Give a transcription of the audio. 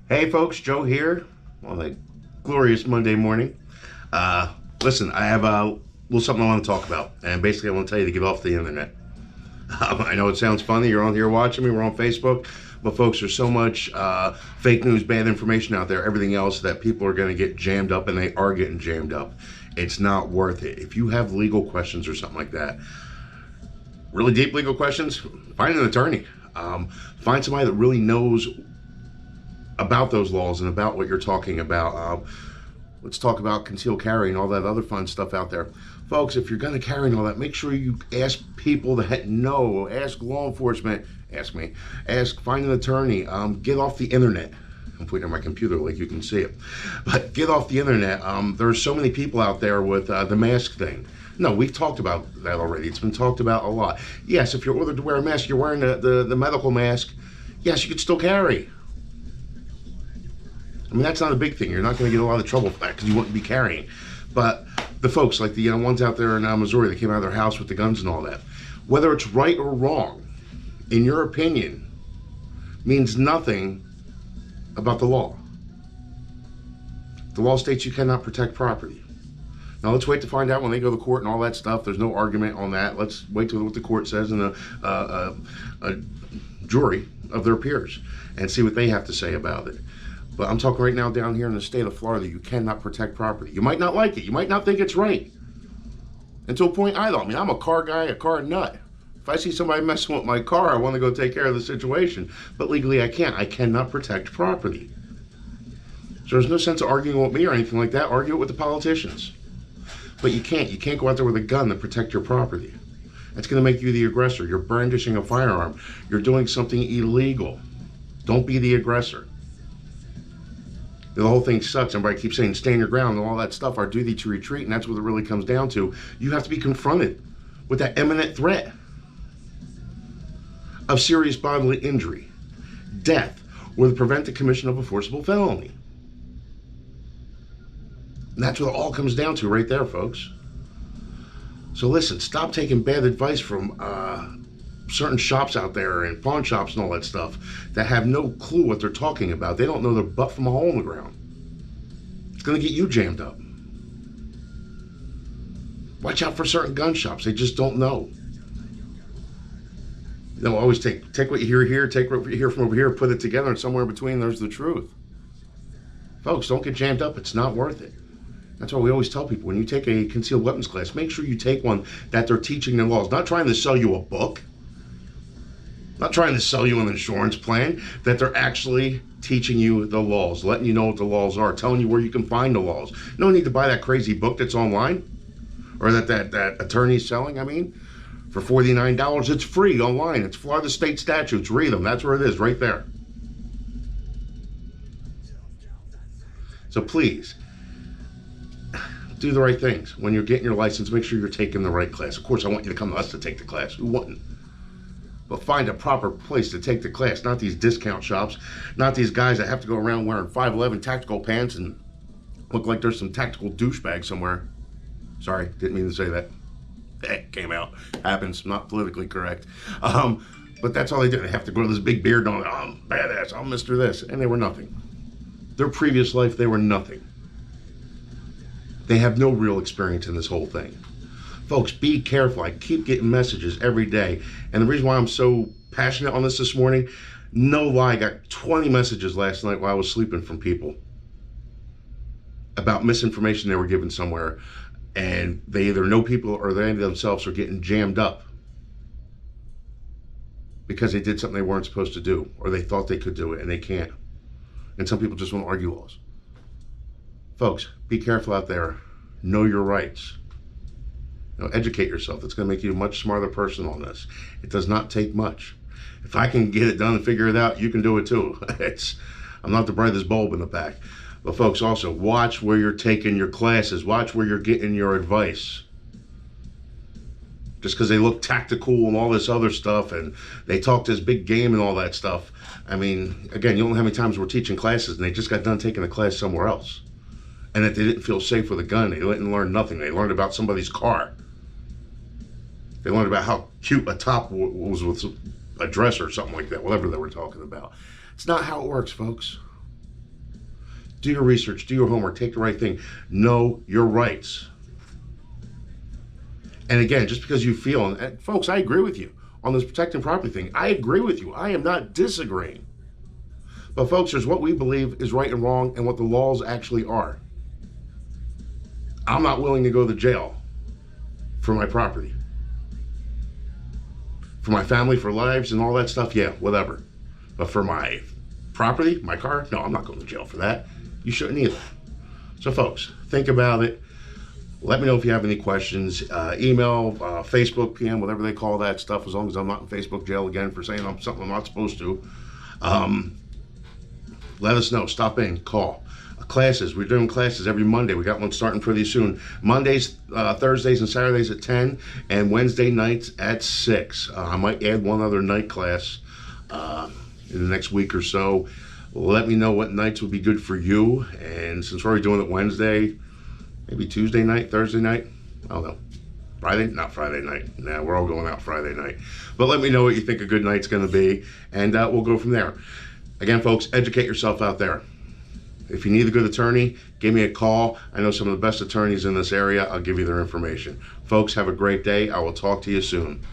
Hey folks, Joe here on a glorious Monday morning. Listen, I have a little something I want to talk about, and basically I want to tell you to get off the internet. I know it sounds funny, you're on here watching me, we're on Facebook, but folks, there's so much fake news, bad information out there, everything else that people are going to get jammed up, and they are getting jammed up. It's not worth it. If you have legal questions or something like that, really deep legal questions, find an attorney. Find somebody that really knows about those laws and about what you're talking about. Let's talk about concealed carry and all that other fun stuff out there. Folks, if you're going to carry and all that, make sure you ask people that know. Ask law enforcement. Ask me. Find an attorney. Get off the internet. I'm putting it on my computer like you can see it. But get off the internet. There's so many people out there with the mask thing. No, we've talked about that already. It's been talked about a lot. Yes, if you're ordered to wear a mask, you're wearing the medical mask. Yes, you could still carry. I mean, that's not a big thing. You're not going to get a lot of trouble for that because you wouldn't be carrying. But the folks, like the ones out there in Missouri that came out of their house with the guns and all that, whether it's right or wrong, in your opinion, means nothing about the law. The law states you cannot protect property. Now let's wait to find out when they go to court and all that stuff. There's no argument on that. Let's wait till what the court says and a jury of their peers and see what they have to say about it. But I'm talking right now down here in the state of Florida, you cannot protect property. You might not like it. You might not think it's right. And to a point, I don't. I mean, I'm a car guy, a car nut. If I see somebody messing with my car, I want to go take care of the situation. But legally, I can't. I cannot protect property. So there's no sense of arguing with me or anything like that. Argue it with the politicians. But you can't. You can't go out there with a gun to protect your property. That's going to make you the aggressor. You're brandishing a firearm. You're doing something illegal. Don't be the aggressor. The whole thing sucks. Everybody keeps saying stand your ground and all that stuff. Our duty to retreat, and that's what it really comes down to. You have to be confronted with that imminent threat of serious bodily injury, death, or to prevent the commission of a forcible felony. And that's what it all comes down to right there, folks. So listen, stop taking bad advice from certain shops out there and pawn shops and all that stuff that have no clue what they're talking about. They don't know their butt from a hole in the ground. It's going to get you jammed up. Watch out for certain gun shops. They just don't know. They'll always take what you hear here, take what you hear from over here, put it together, and somewhere in between there's the truth. Folks, don't get jammed up. It's not worth it. That's why we always tell people, when you take a concealed weapons class, make sure you take one that they're teaching the laws. Not trying to sell you a book. Not trying to sell you an insurance plan, that they're actually teaching you the laws, letting you know what the laws are, telling you where you can find the laws. No need to buy that crazy book that's online or that attorney's selling. I mean, for $49, it's free online. It's Florida state statutes. Read them. That's where it is, right there. So please, do the right things. When you're getting your license, make sure you're taking the right class. Of course, I want you to come to us to take the class. Who wouldn't? But find a proper place to take the class, not these discount shops, not these guys that have to go around wearing 5'11" tactical pants and look like there's some tactical douchebag somewhere. Sorry, didn't mean to say that. It came out. Happens, not politically correct. But that's all they do. They have to grow this big beard on. I'm badass, I'm Mr. This. And they were nothing. Their previous life, they were nothing. They have no real experience in this whole thing. Folks, be careful. I keep getting messages every day. And the reason why I'm so passionate on this morning, no lie, I got 20 messages last night while I was sleeping from people about misinformation they were given somewhere. And they either know people or they themselves are getting jammed up because they did something they weren't supposed to do, or they thought they could do it and they can't. And some people just want to argue laws. Folks, be careful out there. Know your rights. Educate yourself. It's going to make you a much smarter person on this. It does not take much. If I can get it done and figure it out, you can do it too. I'm not the brightest bulb in the pack. But folks, also watch where you're taking your classes. Watch where you're getting your advice. Just because they look tactical and all this other stuff and they talk this big game and all that stuff. I mean, again, you don't know how many times we're teaching classes and they just got done taking a class somewhere else. And that they didn't feel safe with a gun. They didn't learn nothing. They learned about somebody's car. They learned about how cute a top was with a dress or something like that, whatever they were talking about. It's not how it works, folks. Do your research, do your homework, take the right thing. Know your rights. And again, just because you feel, and folks, I agree with you on this protecting property thing. I agree with you. I am not disagreeing. But folks, there's what we believe is right and wrong and what the laws actually are. I'm not willing to go to jail for my property. For my family, for lives and all that stuff, yeah, whatever. But for my property, my car, no, I'm not going to jail for that. You shouldn't either. So folks, think about it. Let me know if you have any questions. Email, Facebook, PM, whatever they call that stuff, as long as I'm not in Facebook jail again for saying something I'm not supposed to. Let us know. Stop in. Call. Classes. We're doing classes every Monday. We got one starting pretty soon. Mondays, Thursdays, and Saturdays at 10, and Wednesday nights at 6. I might add one other night class in the next week or so. Let me know what nights would be good for you. And since we're already doing it Wednesday, maybe Tuesday night, Thursday night, I don't know. Friday? Not Friday night. Nah, we're all going out Friday night. But let me know what you think a good night's going to be, and we'll go from there. Again, folks, educate yourself out there. If you need a good attorney, give me a call. I know some of the best attorneys in this area. I'll give you their information. Folks, have a great day. I will talk to you soon.